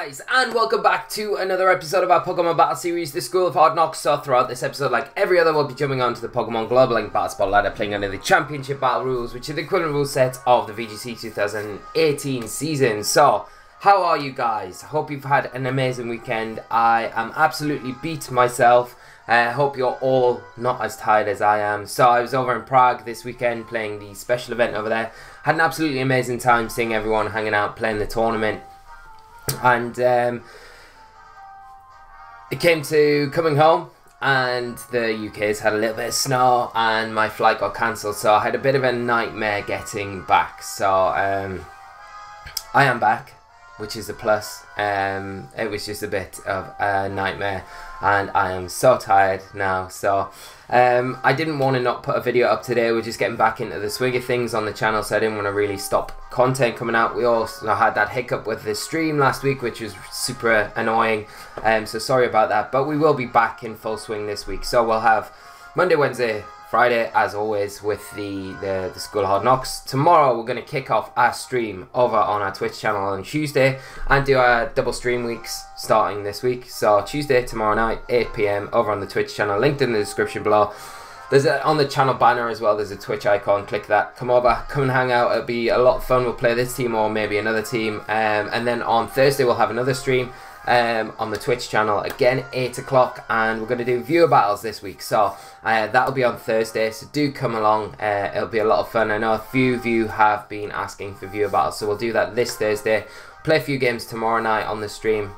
guys, and welcome back to another episode of our Pokemon Battle Series, the School of Hard Knocks. So throughout this episode, like every other, we'll be jumping onto the Pokemon Global Link Battle Spot ladder, playing under the Championship Battle rules, which are the equivalent rule sets of the VGC 2018 season. So, how are you guys? Hope you've had an amazing weekend. I am absolutely beat myself. I hope you're all not as tired as I am. So I was over in Prague this weekend playing the special event over there. Had an absolutely amazing time seeing everyone hanging out, playing the tournament. And it came to coming home, and the UK's had a little bit of snow, and my flight got cancelled, so I had a bit of a nightmare getting back. So I am back, which is a plus. It was just a bit of a nightmare, and I am so tired now. So I didn't want to not put a video up today. We're just getting back into the swing of things on the channel, so I didn't want to really stop content coming out. We also had that hiccup with the stream last week, which was super annoying. So sorry about that, but we will be back in full swing this week. So we'll have Monday, Wednesday, Friday, as always, with the School of Hard Knocks. Tomorrow we're going to kick off our stream over on our Twitch channel on Tuesday and do our double stream weeks starting this week. So Tuesday, tomorrow night, 8 PM over on the Twitch channel, linked in the description below. There's on the channel banner as well, there's a Twitch icon. Click that, come over, come and hang out. It'll be a lot of fun. We'll play this team or maybe another team, and then on Thursday we'll have another stream on the Twitch channel, again 8 o'clock, and we're going to do viewer battles this week. So that'll be on Thursday, so do come along. It'll be a lot of fun. I know a few of you have been asking for viewer battles, so we'll do that this Thursday. Play a few games tomorrow night on the stream.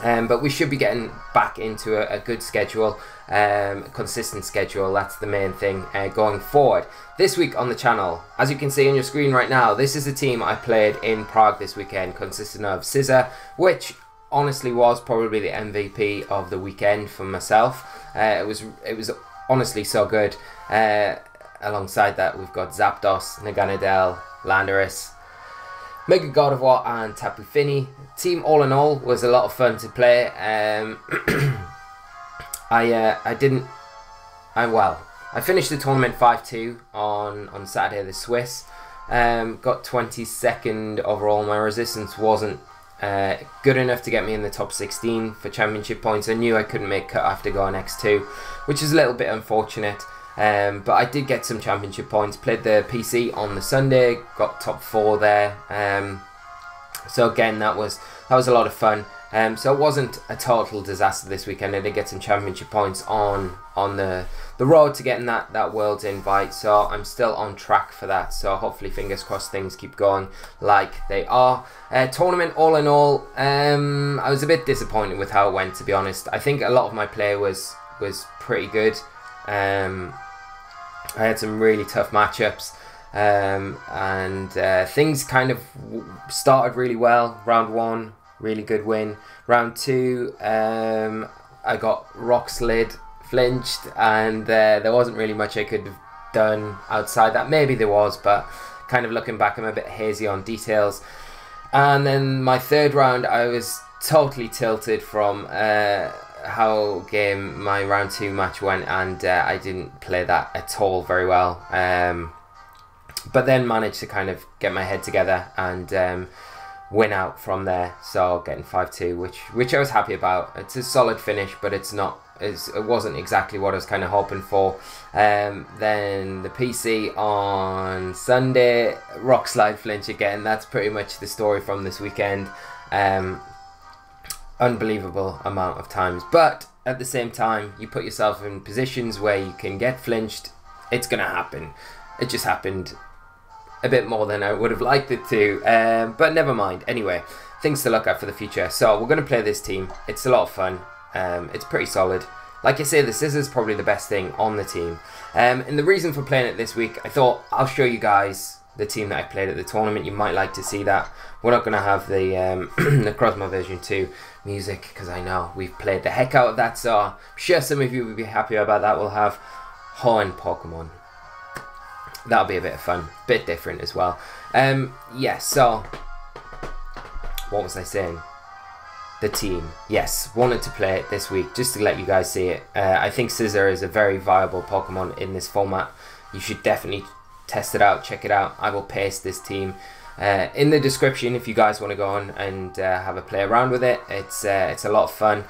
But we should be getting back into a good schedule, consistent schedule. That's the main thing going forward. This week on the channel, as you can see on your screen right now, this is the team I played in Prague this weekend, consisting of Scissor, which honestly was probably the MVP of the weekend for myself. It was honestly so good. Alongside that, we've got Zapdos, Naganadel, Landorus, Mega Gardevoir, and Tapu Fini. Team all in all was a lot of fun to play. I finished the tournament 5-2 on Saturday, the Swiss. Got 22nd overall. My resistance wasn't good enough to get me in the top 16 for championship points. I knew I couldn't make cut after going X2, which is a little bit unfortunate. But I did get some championship points. Played the PC on the Sunday, got top 4 there. So again, that was a lot of fun. So it wasn't a total disaster this weekend. I did get some championship points on the road to getting that Worlds invite. So I'm still on track for that. So hopefully, fingers crossed, things keep going like they are. Tournament all in all, I was a bit disappointed with how it went, to be honest. I think a lot of my play was pretty good. I had some really tough matchups, and things kind of started really well. Round 1, really good win. Round 2, I got rock slid, flinched, and there wasn't really much I could have done outside that. Maybe there was, but kind of looking back, I'm a bit hazy on details. And then my third round, I was totally tilted from how my round 2 match went, and I didn't play that at all very well. But then managed to kind of get my head together and win out from there. So getting 5-2, which I was happy about. It's a solid finish, but it wasn't exactly what I was kind of hoping for. Then the PC on Sunday, rock slide flinch again. That's pretty much the story from this weekend. Unbelievable amount of times, but at the same time, you put yourself in positions where you can get flinched. It's gonna happen. It just happened a bit more than I would have liked it to, but never mind. Anyway, things to look at for the future. So we're gonna play this team. It's a lot of fun. It's pretty solid. Like I say, the Scissors is probably the best thing on the team. And the reason for playing it this week, I thought I'll show you guys the team that I played at the tournament. You might like to see that. We're not going to have the the Cosmo version 2 music, because I know we've played the heck out of that, so I'm sure some of you will be happy about that. We'll have Horn Pokemon. That'll be a bit of fun, bit different as well. Yeah, so what was I saying? The team, yes, wanted to play it this week just to let you guys see it. I think Scissor is a very viable Pokemon in this format. You should definitely test it out, check it out. I will paste this team in the description if you guys want to go on and have a play around with it. It's a lot of fun.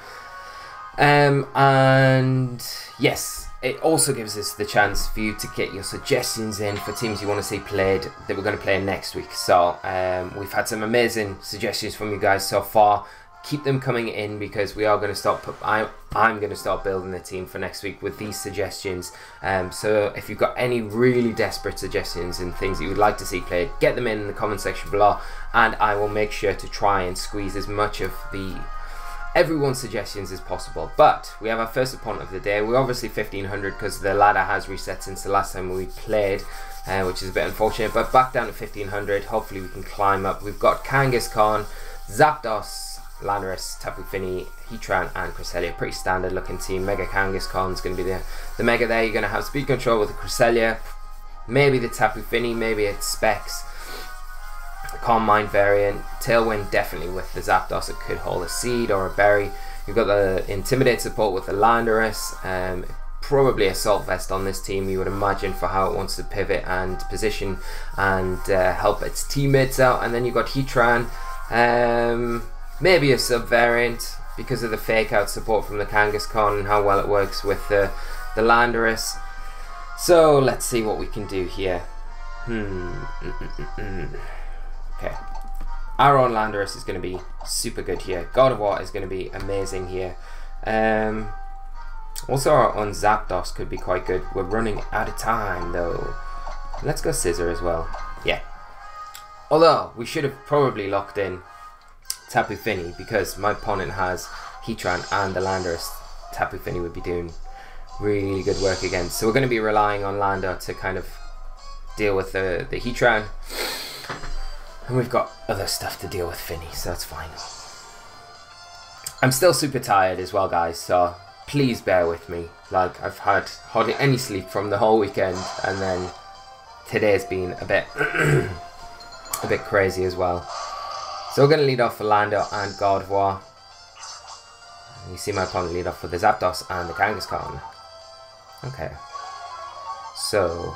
And yes, it also gives us the chance for you to get your suggestions in for teams you want to see played that we're going to play next week. So we've had some amazing suggestions from you guys so far. Keep them coming in, because we are going to start. I'm going to start building the team for next week with these suggestions. So if you've got any really desperate suggestions and things that you would like to see played, get them in the comment section below, and I will make sure to try and squeeze as much of everyone's suggestions as possible. But we have our first opponent of the day. We're obviously 1500 because the ladder has reset since the last time we played, which is a bit unfortunate, but back down to 1500. Hopefully we can climb up. We've got Kangaskhan, Zapdos, Landorus, Tapu Fini, Heatran and Cresselia. Pretty standard looking team. Mega Kangaskhan is going to be the Mega there. You're going to have speed control with the Cresselia, maybe the Tapu Fini, maybe it's Specs, Calm Mind variant, Tailwind definitely with the Zapdos. It could hold a Seed or a Berry. You've got the Intimidate support with the Landorus. Probably Assault Vest on this team, you would imagine, for how it wants to pivot and position and help its teammates out. And then you've got Heatran. Maybe a sub-variant because of the fake-out support from the Kangaskhan and how well it works with the Landorus. So let's see what we can do here. Okay. Our own Landorus is going to be super good here. God of War is going to be amazing here. Also our own Zapdos could be quite good. We're running out of time though. Let's go Scissor as well. Yeah. Although we should have probably locked in Tapu Fini, because my opponent has Heatran and the Landorus. Tapu Fini would be doing really good work against. So we're going to be relying on Lando to kind of deal with the Heatran. And we've got other stuff to deal with Fini, so that's fine. I'm still super tired as well, guys, so please bear with me. Like, I've had hardly any sleep from the whole weekend, and then today's been a bit a bit crazy as well. So we're going to lead off for Lando and God of War. You see my opponent lead off with the Zapdos and the Kangaskhan. Okay. So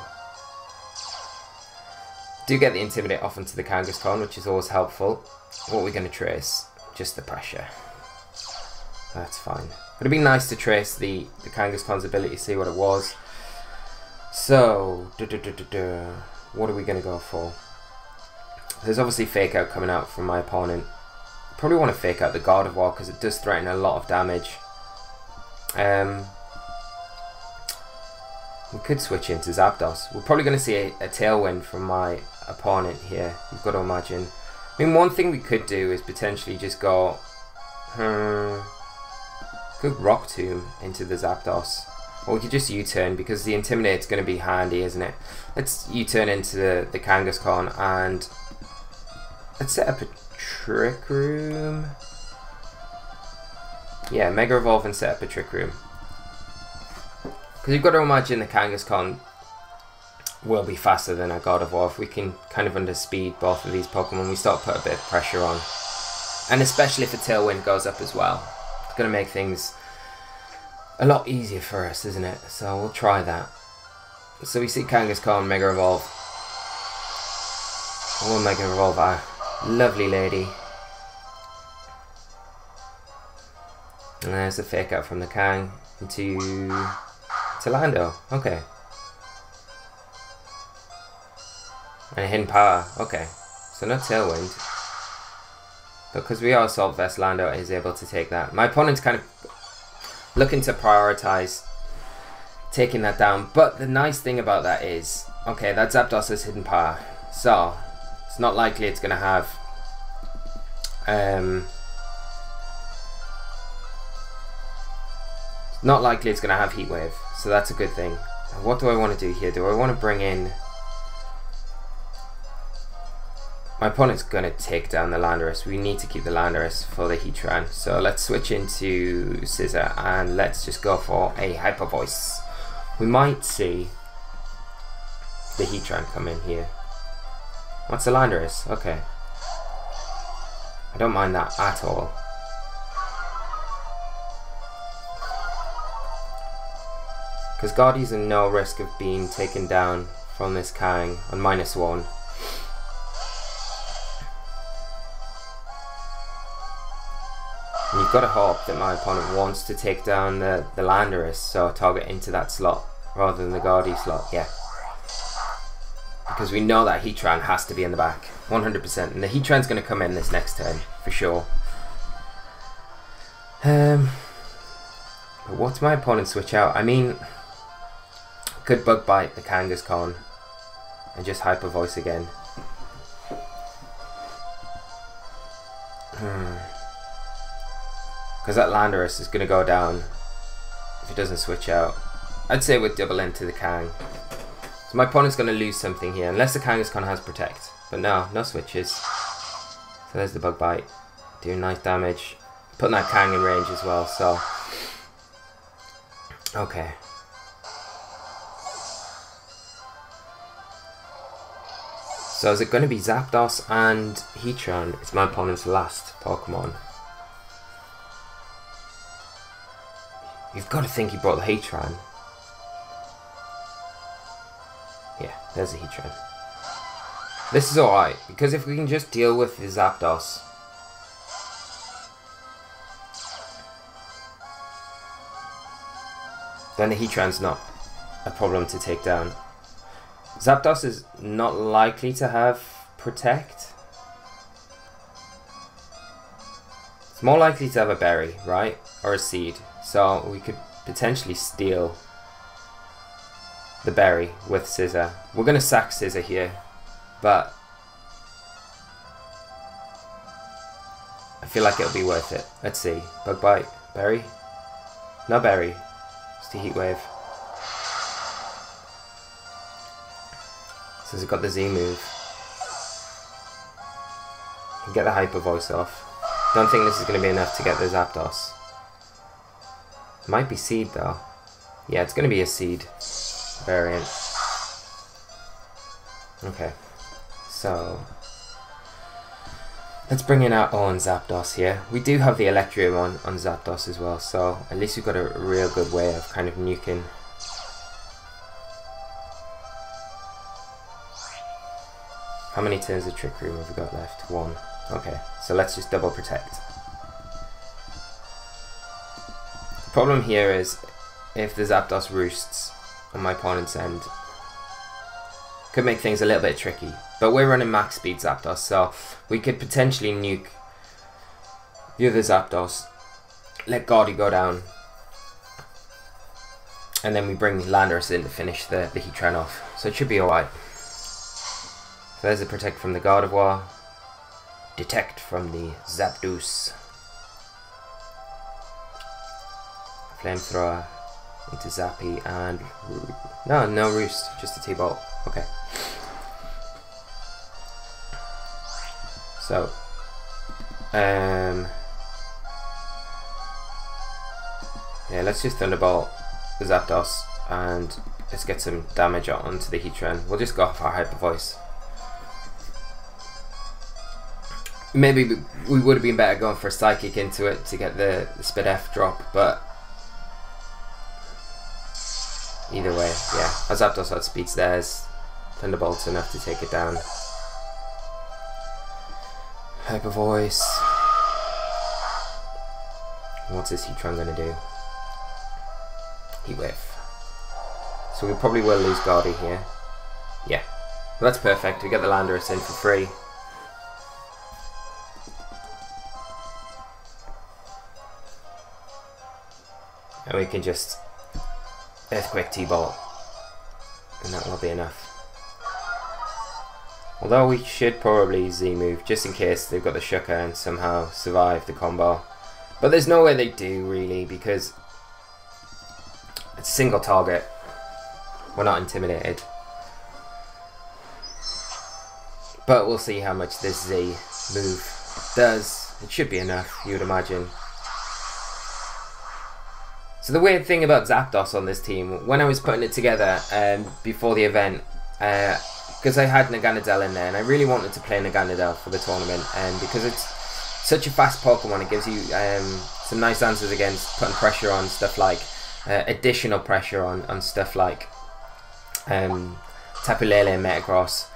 do get the Intimidate off into the Kangaskhan, which is always helpful. What are we going to trace? Just the pressure. That's fine. But it'd be nice to trace the Kangaskhan's ability, see what it was. So, what are we going to go for? There's obviously Fake Out coming out from my opponent. Probably want to Fake Out the God of War because it does threaten a lot of damage. We could switch into Zapdos. We're probably going to see a Tailwind from my opponent here, you've got to imagine. I mean, one thing we could do is potentially just go could Rock Tomb into the Zapdos. Or we could just U-turn, because the Intimidate's going to be handy, isn't it? Let's U-turn into the Kangaskhan and let's set up a Trick Room. Yeah, Mega Evolve and set up a Trick Room. Because you've got to imagine the Kangaskhan will be faster than our God of War. If we can kind of underspeed both of these Pokemon, we start to put a bit of pressure on. And especially if a Tailwind goes up as well. It's going to make things a lot easier for us, isn't it? So we'll try that. So we see Kangaskhan Mega Evolve. Oh, Mega Evolve our lovely lady. And there's a Fake Out from the Kang into Lando. Okay. And a Hidden Power. Okay. So no Tailwind. But because we are Assault Vest, Lando is able to take that. My opponent's kind of looking to prioritize taking that down. But the nice thing about that is, okay, that Zapdos has Hidden Power. So it's not likely it's going to have Heat Wave, so that's a good thing. What do I want to do here? Do I want to bring in... My opponent's going to take down the Landorus. We need to keep the Landorus for the Heatran. So let's switch into Scissor and let's just go for a Hyper Voice. We might see the Heatran come in here. What's the Landorus? Okay. I don't mind that at all. Because Guardi's in no risk of being taken down from this Kang on -1. got to hope that my opponent wants to take down the Landorus, so target into that slot rather than the Guardi slot. Yeah. Because we know that Heatran has to be in the back, 100%. And the Heatran's going to come in this next turn, for sure. But what's my opponent switch out? I mean, could Bug Bite the Kangaskhan and just Hyper Voice again. Because that Landorus is going to go down if it doesn't switch out. I'd say with double into the Kang. So my opponent's going to lose something here, unless the Kangaskhan has Protect. But no, no switches. So there's the Bug Bite, doing nice damage. Putting that Kang in range as well, so... Okay. So is it going to be Zapdos and Heatran? It's my opponent's last Pokemon. You've got to think he brought the Heatran. Yeah, there's a Heatran. This is alright, because if we can just deal with the Zapdos, then the Heatran's not a problem to take down. Zapdos is not likely to have Protect. It's more likely to have a Berry, right? Or a Seed. So we could potentially steal the Berry with Scissor. We're going to sack Scissor here, but I feel like it'll be worth it. Let's see. Bug Bite. Berry? No Berry. It's the Heat Wave. So it's got the Z move. Can get the Hyper Voice off. Don't think this is going to be enough to get the Zapdos. Might be Seed though. Yeah, it's going to be a Seed variant. Okay. So let's bring in our own Zapdos here. We do have the Electrium on Zapdos as well, so at least we've got a real good way of kind of nuking. How many turns of Trick Room have we got left? 1. Okay, so let's just double Protect. The problem here is if the Zapdos roosts on my opponent's end, could make things a little bit tricky. But we're running max speed Zapdos, so we could potentially nuke the other Zapdos, let Guardi go down, and then we bring Landorus in to finish the Heatran off. So it should be alright. So there's a Protect from the Gardevoir, Detect from the Zapdos, Flamethrower into Zappy, and no Roost, just a T-Bolt. Okay. So, yeah, let's just Thunderbolt the Zapdos and let's get some damage onto the Heatran. We'll just go off our Hyper Voice. Maybe we would have been better going for a Psychic into it to get the Speed F drop, but either way, yeah. Our Zapdos outspeeds theirs. Thunderbolt's enough to take it down. Hyper Voice. What's this Heatran gonna do? Heat Wave. So we probably will lose Guardi here. Yeah. Well, that's perfect. We get the Landorus in for free. And we can just Earthquake T-Bolt, and that will be enough. Although we should probably Z-move, just in case they've got the Shucker and somehow survive the combo. But there's no way they do, really, because it's single target. We're not intimidated. But we'll see how much this Z move does. It should be enough, you would imagine. So the weird thing about Zapdos on this team, when I was putting it together before the event, because I had Naganadel in there, and I really wanted to play Naganadel for the tournament, and because it's such a fast Pokemon, it gives you some nice answers against putting pressure on stuff like, additional pressure on stuff like Tapu Lele and Metagross.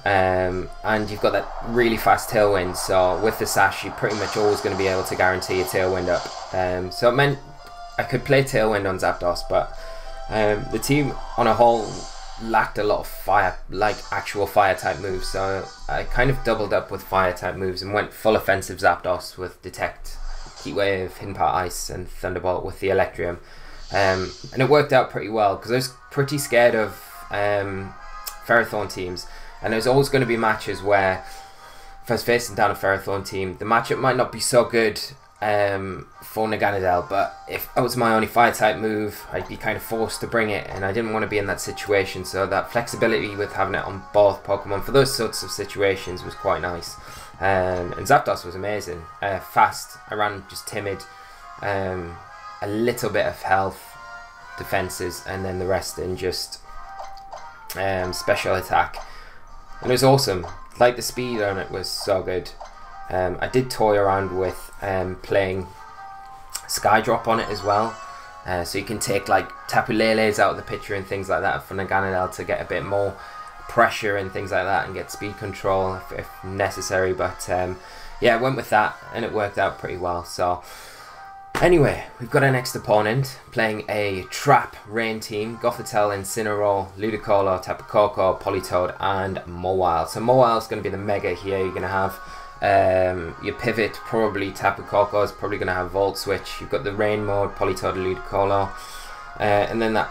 And you've got that really fast tailwind, so with the sash you're pretty much always going to be able to guarantee a tailwind up. So it meant I could play tailwind on Zapdos, but the team on a whole lacked a lot of fire, like actual fire type moves, so I kind of doubled up with fire type moves and went full offensive Zapdos with Detect, Heat Wave, Hidden Power Ice and Thunderbolt with the Electrium. And it worked out pretty well because I was pretty scared of Ferrothorn teams, and there's always going to be matches where if I was facing down a Ferrothorn team, the matchup might not be so good for Naganadel, but if it was my only fire type move, I'd be kind of forced to bring it, and I didn't want to be in that situation, so that flexibility with having it on both Pokemon for those sorts of situations was quite nice. And Zapdos was amazing, fast, I ran just timid, a little bit of health, defenses, and then the rest in just special attack, and it was awesome. Like, the speed on it was so good. I did toy around with playing Skydrop on it as well, so you can take like Tapu Leles out of the picture and things like that for Naganadel to get a bit more pressure and things like that and get speed control if necessary, but yeah, I went with that and it worked out pretty well. So anyway, we've got our next opponent playing a Trap Rain team: Gothitelle, Incineroar, Ludicolo, Tapu Koko, Politoed and Mawile. So Mawile's going to be the mega here. You're going to have your pivot, probably Tapu Koko is probably going to have Volt Switch. You've got the Rain mode, Politoed, Ludicolo, and then that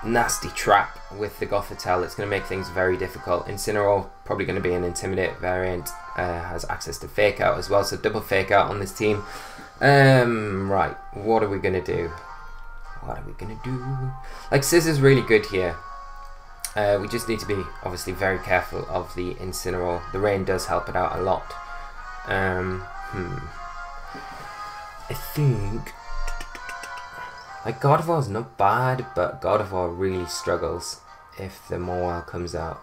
nasty trap with the Gothitelle. It's going to make things very difficult. Incineroar probably going to be an Intimidate variant, has access to Fake Out as well, so double Fake Out on this team. Right, what are we going to do? Like, Scissor's really good here. We just need to be obviously very careful of the Incineroar. The Rain does help it out a lot. I think like Gardevoir's not bad, but Gardevoir really struggles if the Mawile comes out.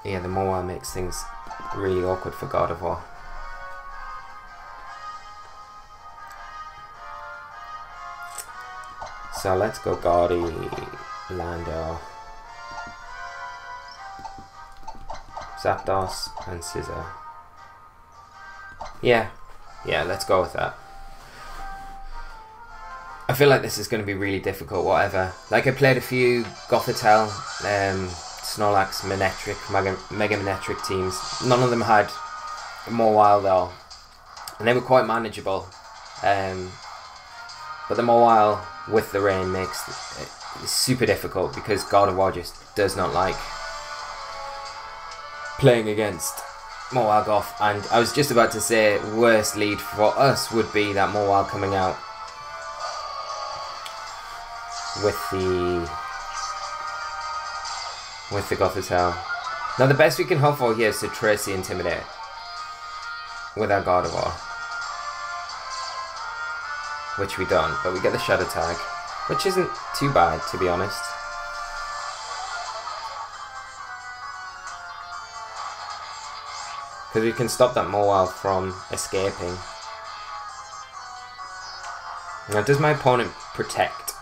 Yeah, the Mawile makes things really awkward for Gardevoir. So let's go Gardy, Lando, Zapdos and Scizor. Yeah, let's go with that. I feel like this is going to be really difficult, whatever. Like, I played a few Gothitelle, Snorlax, Manectric, Mega Manectric teams. None of them had Mawile though, and they were quite manageable. But the Mawile with the Rain makes it super difficult because Gardevoir just does not like playing against Mawile Goth. And I was just about to say, worst lead for us would be that Mawile coming out with the Gothitelle. Now the best we can hope for here is to Tracy Intimidate with our Gardevoir, which we don't, but we get the Shadow Tag, which isn't too bad, to be honest. Because we can stop that Mawile from escaping. Now, does my opponent protect?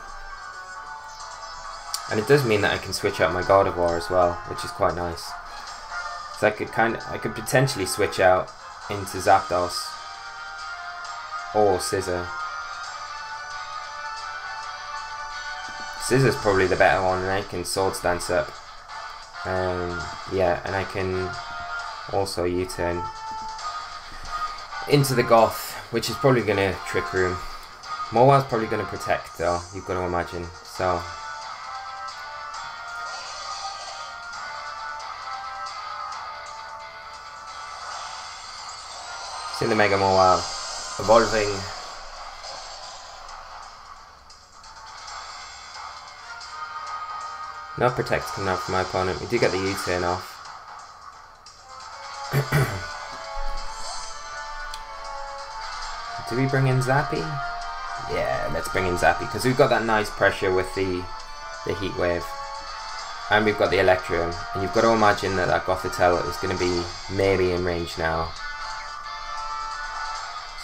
And it does mean that I can switch out my Gardevoir as well, which is quite nice. So I could potentially switch out into Zapdos or Scizor. Scissor's probably the better one, and I can Swords Dance up. Yeah, and I can also U-turn into the Goth, which is probably going to Trick Room. Mawile's probably going to protect though, you've got to imagine. So see the Mega Mawile evolving. No protect coming out from my opponent. We do get the U-turn off. Do we bring in Zappy? Yeah, let's bring in Zappy, because we've got that nice pressure with the Heat Wave. And we've got the Electrium. And you've got to imagine that Gothitelle is going to be maybe in range now.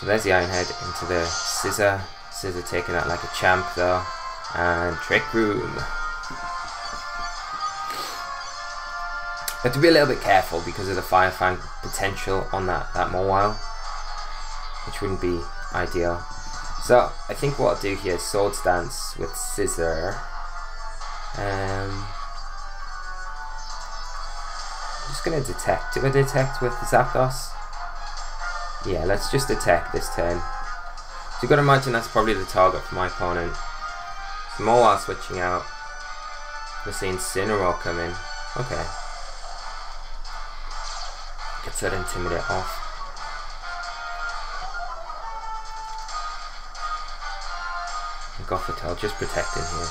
So there's the Iron Head into the Scizor. Scizor taking out like a champ though. And Trick Room. have to be a little bit careful because of the Fire Fang potential on that Mawile, which wouldn't be ideal. So I think what I'll do here is Swords Dance with Scissor. I'm just going to detect. Do I detect with Zapdos? Yeah, let's just detect this turn. So you've got to imagine that's probably the target for my opponent. So Mawile switching out. We're seeing Incineroar come in. Okay. Gets that Intimidate off. Gothitelle just protecting here.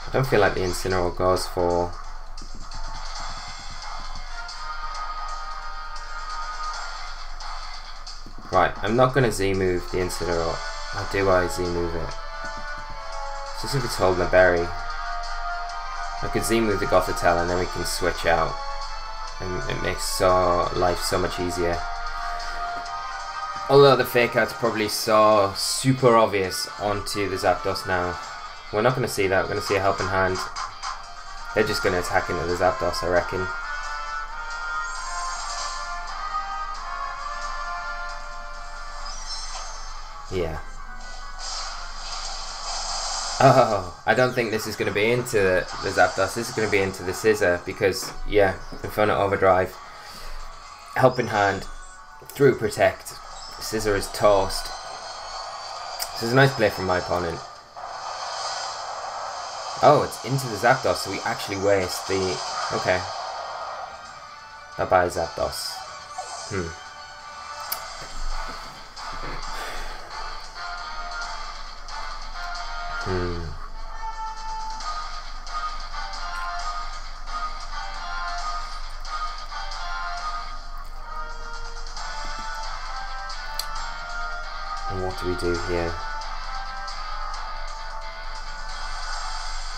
I don't feel like the Incineroar goes for... Right, I'm not going to Z-move the Incineroar. Or do I Z-move it? Just if it's holding a berry. I could Z-move the Gothitelle and then we can switch out. And it makes life so much easier. Although the fake out's probably so super obvious onto the Zapdos now. We're not going to see that, we're going to see a helping hand. They're just going to attack into the Zapdos, I reckon. Yeah. Oh, I don't think this is going to be into the Zapdos. This is going to be into the Scissor because, yeah, Inferno Overdrive. Helping hand. Through Protect. Scissor is toast. This is a nice play from my opponent. Oh, it's into the Zapdos, so we actually waste the... Okay. Bye-bye, Zapdos. And what do we do here?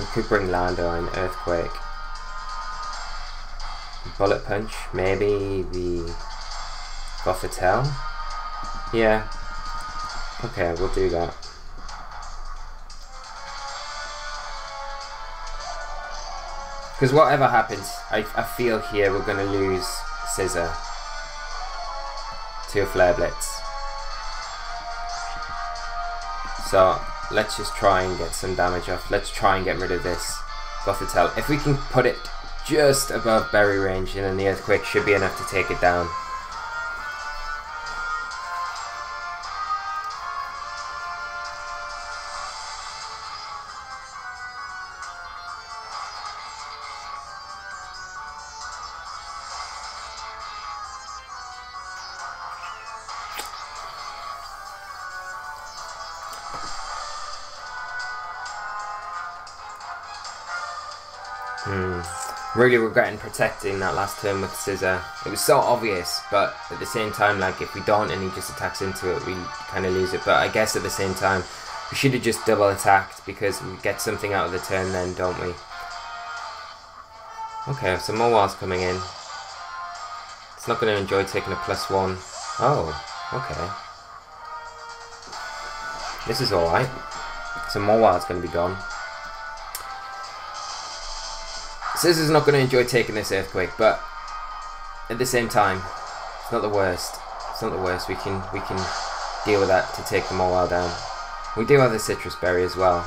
We could bring Lando in Earthquake. Bullet Punch, maybe the Gothitelle? Yeah. Okay, we'll do that. Because whatever happens, I feel here we're going to lose Scissor to a Flare Blitz. So let's just try and get some damage off. Let's try and get rid of this Gothitelle. If we can put it just above berry range, and then the Earthquake should be enough to take it down. Really regretting protecting that last turn with Scissor. It was so obvious, but at the same time, like, if we don't and he just attacks into it, we kind of lose it. But I guess at the same time, we should have just double attacked because we get something out of the turn then, don't we? Okay, so Mawile's coming in. It's not going to enjoy taking a +1. Oh, okay. This is alright. So Mawile's going to be gone. Scissor's not going to enjoy taking this Earthquake, but at the same time, it's not the worst. It's not the worst. We can deal with that to take the Mawile down. We do have the Citrus Berry as well.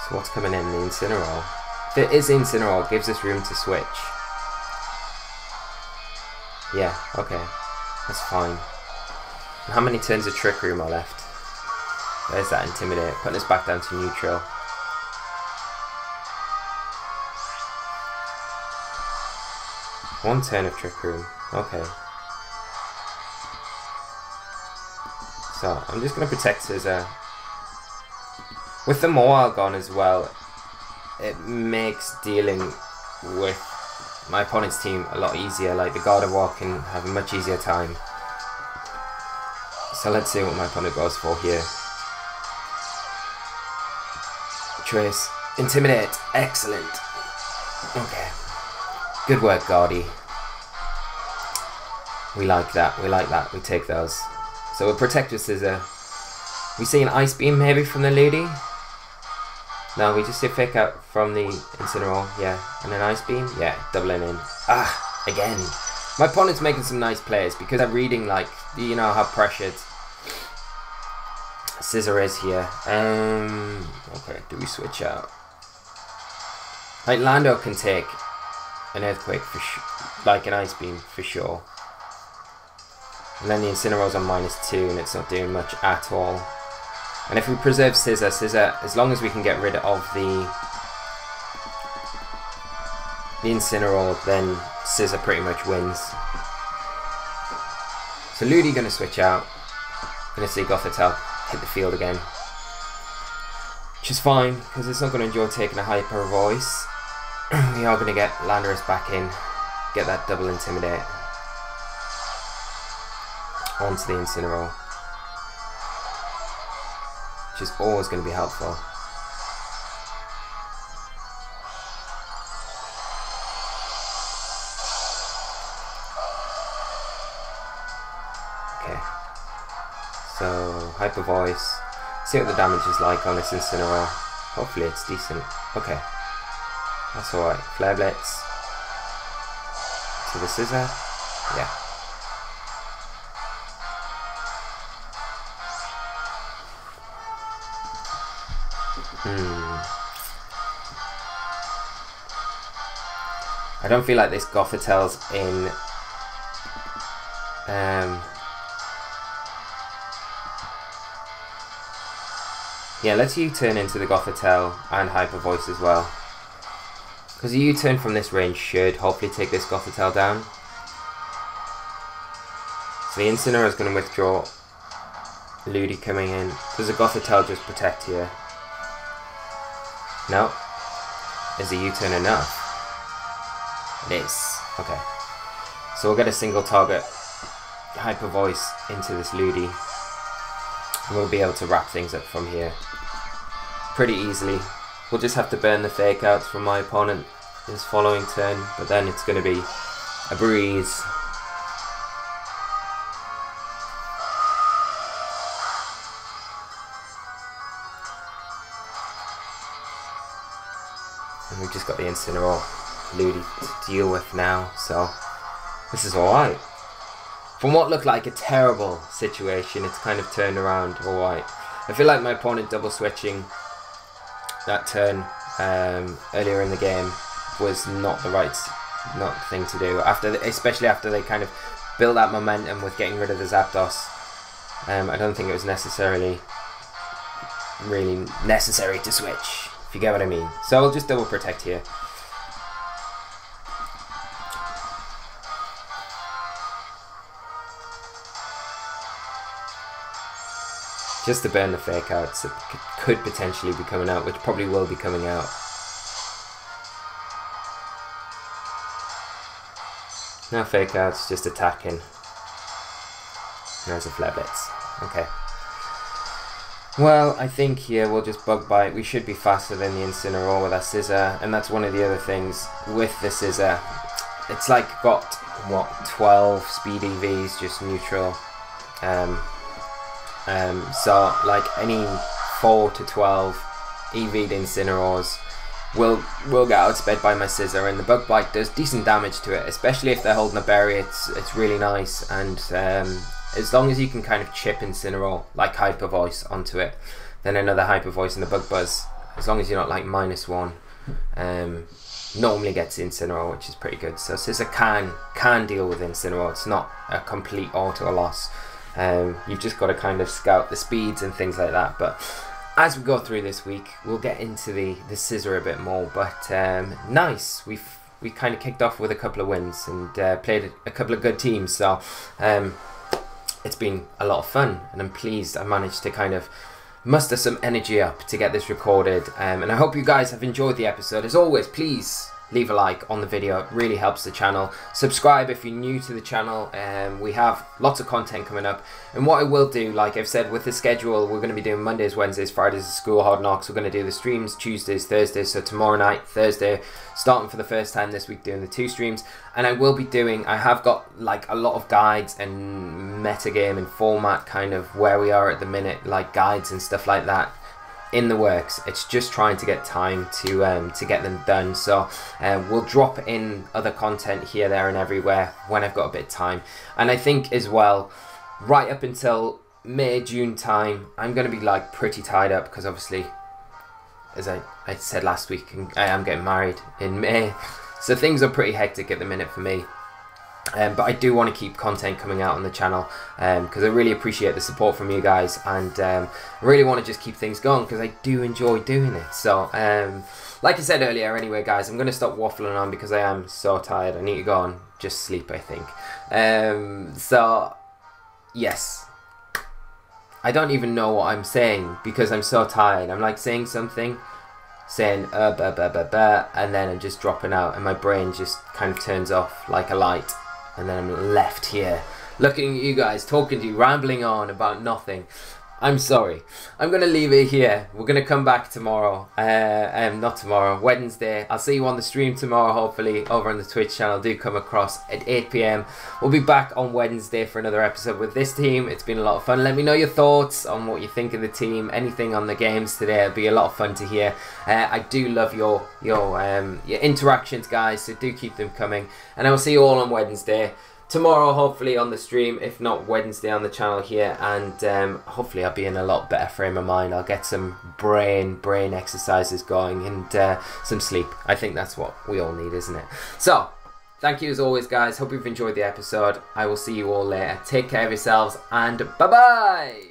So what's coming in? The Incineroar. If it is Incineroar, it gives us room to switch. Yeah, okay. That's fine. And how many turns of Trick Room are left? There's that Intimidate, putting us back down to neutral. One turn of Trick Room. Okay. So, I'm just going to protect Scissor. With the Mawile gone as well, it makes dealing with my opponent's team a lot easier. Like, the Gardevoir can have a much easier time. So let's see what my opponent goes for here. Trace. Intimidate. Excellent. Okay. Good work, Guardy. We like that. We like that. We take those. So we'll protect with Scissor. We see an Ice Beam maybe from the Ludi? No, we just see a Fake Out from the Incineroar. Yeah. And an Ice Beam? Yeah. Doubling in. Ah, again. My opponent's making some nice plays because I'm reading, like, you know how pressured Scissor is here. Okay, do we switch out? Like, Lando can take an Earthquake for like an Ice Beam for sure. And then the Incineroar's on -2 and it's not doing much at all. And if we preserve Scissor, as long as we can get rid of the Incineroar, then Scissor pretty much wins. So Ludi gonna switch out. Gonna see Gothitelle hit the field again. Which is fine, because it's not gonna enjoy taking a Hyper Voice. We are gonna get Landorus back in. Get that double Intimidate onto the Incineroar. Which is always gonna be helpful. So, Hyper Voice, see what the damage is like on this Incineroar. Hopefully it's decent. Okay, that's alright. Flare Blitz to the Scissor. Yeah. I don't feel like this Gothitelle's in yeah, let's U-turn into the Gothitelle and Hyper Voice as well. Because a U-turn from this range should hopefully take this Gothitelle down. So the Incineroar is going to withdraw. Ludi coming in. Does the Gothitelle just protect here? No. Is the U-turn enough? It is. Okay. So we'll get a single target Hyper Voice into this Ludi. And we'll be able to wrap things up from here pretty easily. We'll just have to burn the Fake Outs from my opponent his following turn, but then it's going to be a breeze. And we've just got the Incineroar Ludi to deal with now, so this is alright. From what looked like a terrible situation, it's kind of turned around alright. I feel like my opponent double switching that turn earlier in the game was not the right thing to do. Especially after they kind of built that momentum with getting rid of the Zapdos. I don't think it was really necessary to switch, if you get what I mean. So I'll just double protect here. Just to burn the Fake Outs that could potentially be coming out, which probably will be coming out. No Fake Outs, just attacking. There's a Flare Blitz. Okay. Well, I think here we'll just Bug Bite. We should be faster than the Incineroar with our Scissor, and that's one of the other things with the Scissor. It's like got, what, 12 speed EVs, just neutral. So like any 4 to 12 EV'd Incineroars will get outsped by my Scissor, and the Bug Bite does decent damage to it, especially if they're holding a berry. It's really nice, and as long as you can kind of chip Incineroar like Hyper Voice onto it, then another Hyper Voice and the Bug Buzz, as long as you're not like -1, normally gets Incineroar, which is pretty good. So Scissor can deal with Incineroar. It's not a complete auto loss. You've just got to kind of scout the speeds and things like that, but as we go through this week we'll get into the Scissor a bit more. But nice, we kind of kicked off with a couple of wins and played a couple of good teams, so it's been a lot of fun, and I'm pleased I managed to kind of muster some energy up to get this recorded, and I hope you guys have enjoyed the episode. As always, please leave a like on the video. It really helps the channel. Subscribe if you're new to the channel. We have lots of content coming up, and what I will do, like I've said, with the schedule, we're going to be doing Mondays, Wednesdays, Fridays at school, Hard Knocks. We're going to do the streams Tuesdays, Thursdays. So tomorrow night, Thursday, starting for the first time this week, doing the 2 streams. And I will be doing, I have got like a lot of guides and metagame and format, kind of where we are at the minute, like guides and stuff like that in the works. It's just trying to get time to get them done. So we'll drop in other content here, there and everywhere when I've got a bit of time. And I think as well, right up until May, June time, I'm going to be like pretty tied up, because obviously, as I said last week, I am getting married in May. So things are pretty hectic at the minute for me. But I do want to keep content coming out on the channel, because I really appreciate the support from you guys, and I really want to just keep things going, because I do enjoy doing it. So like I said earlier anyway, guys, I'm going to stop waffling on because I am so tired. I need to go and just sleep, I think. So yes, I don't even know what I'm saying because I'm so tired. I'm like saying something, saying and then I'm just dropping out, and my brain just kind of turns off like a light, and then I'm left here looking at you guys, talking to you, rambling on about nothing. I'm sorry. I'm going to leave it here. We're going to come back tomorrow. Not tomorrow, Wednesday. I'll see you on the stream tomorrow, hopefully, over on the Twitch channel. Do come across at 8 PM. We'll be back on Wednesday for another episode with this team. It's been a lot of fun. Let me know your thoughts on what you think of the team. Anything on the games today. It'll be a lot of fun to hear. I do love your interactions, guys, so do keep them coming. And I will see you all on Wednesday. Tomorrow, hopefully, on the stream, if not Wednesday on the channel here, and hopefully I'll be in a lot better frame of mind. I'll get some brain exercises going, and some sleep. I think that's what we all need, isn't it? So, thank you as always, guys. Hope you've enjoyed the episode. I will see you all later. Take care of yourselves, and bye-bye!